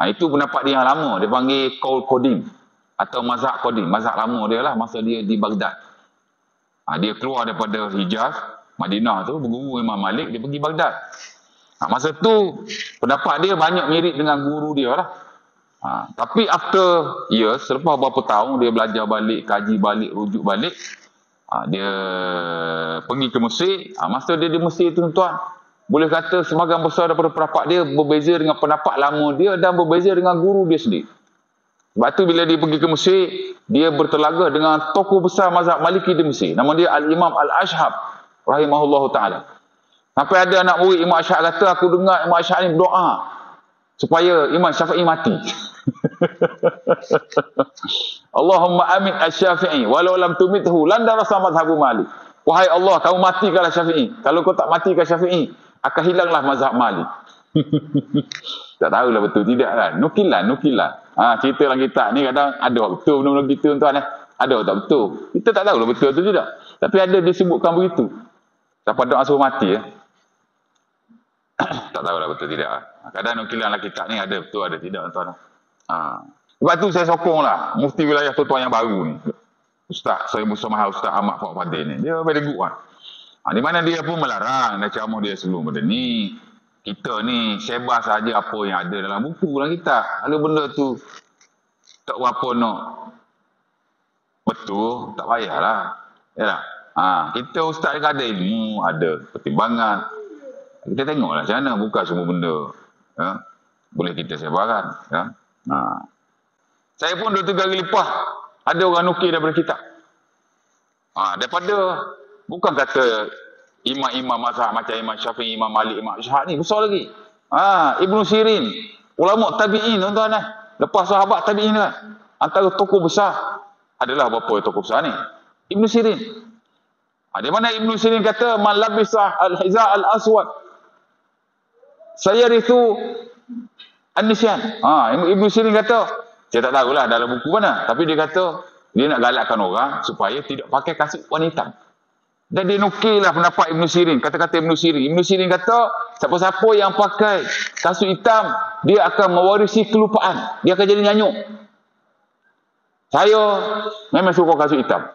Itu pendapat dia yang lama. Dia panggil Qaul Qadim. Atau Mazhab Qadim. Mazhab lama dia lah masa dia di Baghdad. Dia keluar daripada Hijaz, Madinah tu, berguru Imam Malik, dia pergi Baghdad. Masa tu, pendapat dia banyak mirip dengan guru dia lah. Tapi after years, selepas beberapa tahun, dia belajar balik, kaji balik, rujuk balik. Dia pergi ke Mesir. Masa dia di Mesir tu, tuan, boleh kata sebahagian besar daripada pendapat dia berbeza dengan pendapat lama dia dan berbeza dengan guru dia sendiri. Sebab tu bila dia pergi ke Mesir, dia bertelaga dengan tokoh besar mazhab Maliki di Mesir. Nama dia Al-Imam Al-Ashhab rahimahullahu ta'ala. Sampai ada anak murid Imam Ash'ab kata, aku dengar Imam Ash'ab ni berdoa supaya Imam Syafi'i mati. Allahumma amit asy-Syafi'i walau lam tumithu lan darasa mazhabu Malik. Wahai Allah, kamu matikanlah Syafi'i. Kalau kau tak matikan Syafi'i, akan hilanglah mazhab Malik. Tak tahulah betul tidak kan. Nukilan. Cerita dalam kitab ni kadang ada betul benda-benda begitu tuan. Ada tak betul. Kita tak tahulah betul tu tidak. Tapi ada disebutkan begitu. Siapa doa suruh mati ya. Tak tahulah betul tidak. Kadang nukilan dalam kitab ni ada betul ada tidak tuan. Sebab tu saya sokonglah mufti wilayah tuan yang baru ni. Ustaz saya Mustamah Ustaz Ahmad Fadil ni. Dia very good kan. Di mana dia pun melarang dan ceramah dia sebelum benda ni. Kita ni sebar saja apa yang ada dalam buku dalam kitab. Kalau benda tu tak berapa nak betul, tak payahlah. Yalah. Kita ustaz yang ada ilmu, ada pertimbangan. Kita tengoklah macam mana, bukan semua benda boleh kita sebarkan. Saya pun 2-3 hari lepas ada orang nukil daripada kitab. Daripada bukan kata imam-imam mazhab macam Imam Syafi'i, Imam Malik, Imam Ishaq ni besar lagi. Ibnu Sirin, ulama tabi'in tuan-tuan lepas sahabat tabi'in kan. Antara tokoh besar adalah berapa tokoh besar ni? Ibnu Sirin. Di mana Ibnu Sirin kata man labisa al-hiza al-aswad sayarithu an-nisyan. Ibnu Sirin kata, saya tak tahulah dalam buku mana, tapi dia kata dia nak galakkan orang supaya tidak pakai kasut warna hitam. Dan dia nukillah pendapat Ibnu Sirin, kata-kata Ibnu Sirin. Ibnu Sirin kata, siapa-siapa yang pakai kasut hitam, dia akan mewarisi kelupaan. Dia akan jadi nyanyuk. Saya memang suka kasut hitam.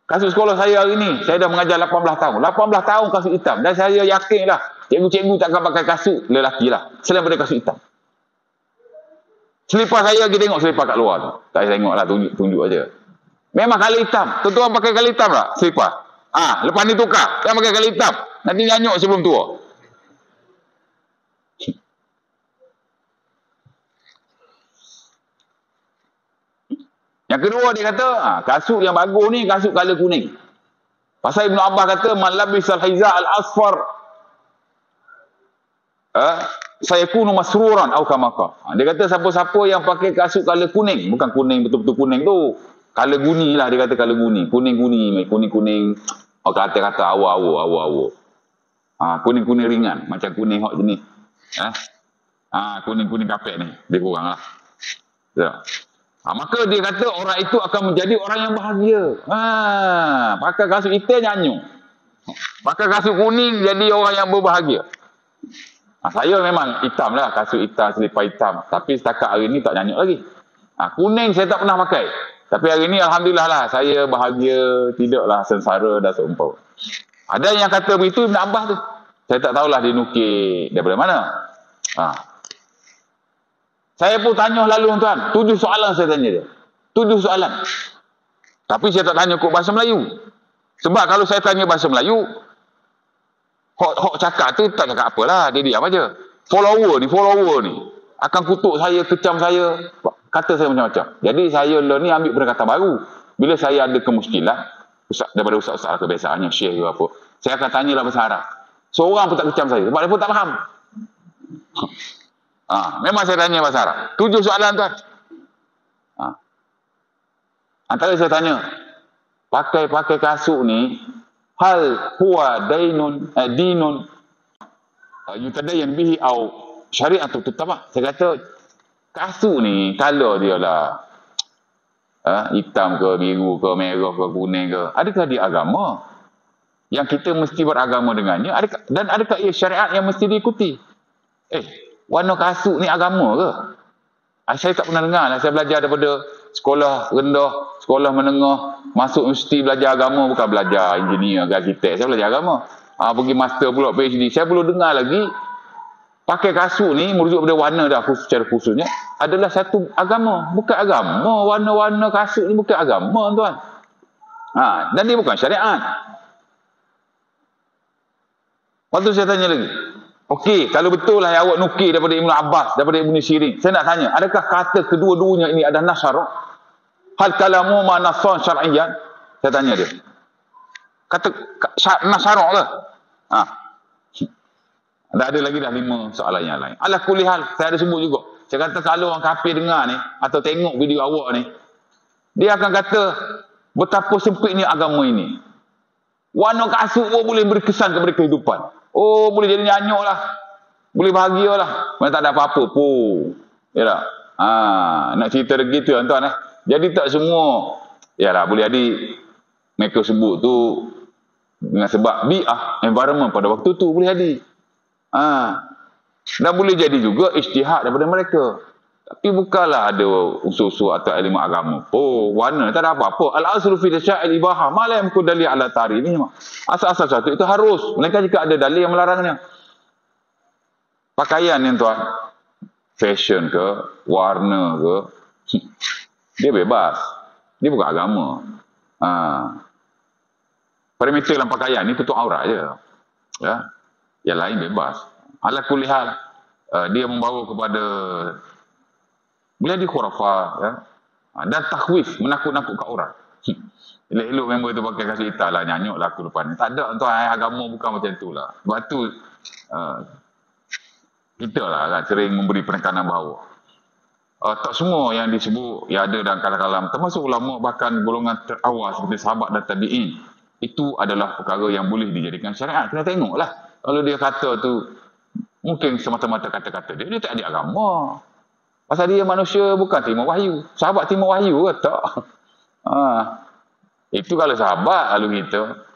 Kasut sekolah saya hari ni, saya dah mengajar 18 tahun. 18 tahun kasut hitam. Dan saya yakinlah, cikgu-cikgu takkan pakai kasut lelaki lah, selain daripada kasut hitam. Selipar saya pergi tengok selipar kat luar tu. Tak payah tengok lah, tunjuk aja. Memang kala hitam. Tuan-tuan pakai kala hitam tak selipar? Lepas ni tukar. Yang pakai kala hitam. Nanti nyanyuk sebelum tua. Yang kedua dia kata, kasut yang bagus ni kasut kala kuning. Pasal Ibn Abbas kata, man labisal hiza al-asfar saya kunu masruran atau kamaka. Dia kata siapa-siapa yang pakai kasut kala kuning, bukan kuning betul-betul kuning tu, kala guni lah, dia kata kala guni, kuning-kuning, kata awa-awa. Kuning-kuning ringan, macam kuning hot jenis. Kuning-kuning kapek ni, dia kurang lah. Maka dia kata orang itu akan menjadi orang yang bahagia. Pakai kasut hitam nyanyuk. Pakai kasut kuning jadi orang yang berbahagia. Saya memang hitam lah, kasut hitam, selipar hitam. Tapi setakat hari ni tak nyanyuk lagi. Kuning saya tak pernah pakai. Tapi hari ni Alhamdulillah lah, saya bahagia, tidaklah sengsara dan seumpama. Ada yang kata begitu Ibn Abbas tu. Saya tak tahulah dia nukil daripada mana. Saya pun tanya lalu tuan, 7 soalan saya tanya dia. 7 soalan. Tapi saya tak tanya kod bahasa Melayu. Sebab kalau saya tanya bahasa Melayu, Hok cakap tu tak cakap apalah, dia diam aja. Follower ni akan kutuk saya, kecam saya, kata saya macam-macam. Jadi saya ni ambil perkataan baru. Bila saya ada kemuskilan daripada ustaz-ustaz kebiasaannya share ke apa, saya akan tanyalah bahasa Arab. Seorang pun tak kecam saya sebab dia pun tak faham. Memang saya tanya bahasa Arab. 7 soalan tuan. Antara saya tanya, pakai kasut ni hal huwa dinun yutadayan bihi au syari'atu tuttaba. Saya kata kasut ni color dia lah hitam ke biru ke merah ke kuning ke, adakah dia agama yang kita mesti beragama dengannya? Adakah ia syariat yang mesti diikuti? Warna kasut ni agama ke? Saya tak pernah dengar lah. Saya belajar daripada sekolah rendah, sekolah menengah, masuk universiti belajar agama, bukan belajar engineer ke arkitek. Saya belajar agama. Pergi master pula, PhD. Saya belum dengar lagi pakai kasut ni merujuk pada warna dah secara khususnya adalah satu agama. Bukan agama. Warna-warna kasut ni bukan agama, tuan. Dan dia bukan syariat. Lepas tu saya tanya lagi. Okey, kalau betul lah yang awak nukil daripada Ibn Abbas, daripada Ibn Sirin, saya nak tanya, adakah kata kedua-duanya ini ada nas syarak? Hal kalamu ma nasan syar'iyyan? Saya tanya dia. Kata nas syarak ke? Ada lagi dah 5 soalan yang lain. Ala kulli hal, saya ada sebut juga. Saya kata kalau orang kafir dengar ni, atau tengok video awak ni, dia akan kata, betapa sempitnya agama ini. Warna kasut pun boleh berkesan kepada kehidupan. Boleh jadi nyanyuk lah. Boleh bahagia lah. Mana tak ada apa-apa pun. Ya tak? Nak cerita begitu tuan-tuan. Jadi tak semua, ya lah, boleh jadi mereka sebut tu dengan sebab bi'ah, environment pada waktu tu boleh jadi. Dan boleh jadi juga ijtihad daripada mereka. Tapi bukanlah ada unsur-unsur atau ilmu agama. Warna tak ada apa-apa. Al-aslu fi tasya'il ibahah ma la yamku dalil ala tahrimi. Asal-asal satu itu harus. Melainkan jika ada dalil yang melarangnya. Pakaian yang tuan, fashion ke, warna ke, dia bebas. Dia bukan agama. Perimeter dalam pakaian ni tutup aurat je. Ya. Yang lain bebas. Ala kulli hal, dia membawa kepada boleh di khurafah, ya? Dan takhwif, menakut-nakutkan orang. Elok-elok member tu pakai kasut hitam lah, nyanyuk lah aku depan ni. Tak ada tuan, agama bukan macam tu lah. Sebab tu kita lah kan, sering memberi penekanan bahawa tak semua yang disebut yang ada dalam kalam-kalam, termasuk ulama bahkan golongan terawal seperti sahabat dan tabi'in, itu adalah perkara yang boleh dijadikan syariat. Kena tengok lah. Kalau dia kata tu mungkin semata-mata kata-kata dia tak ada agama. Pasal dia manusia bukan terima wahyu. Sahabat terima wahyu ke tak? Itu kalau sahabat lalu kita.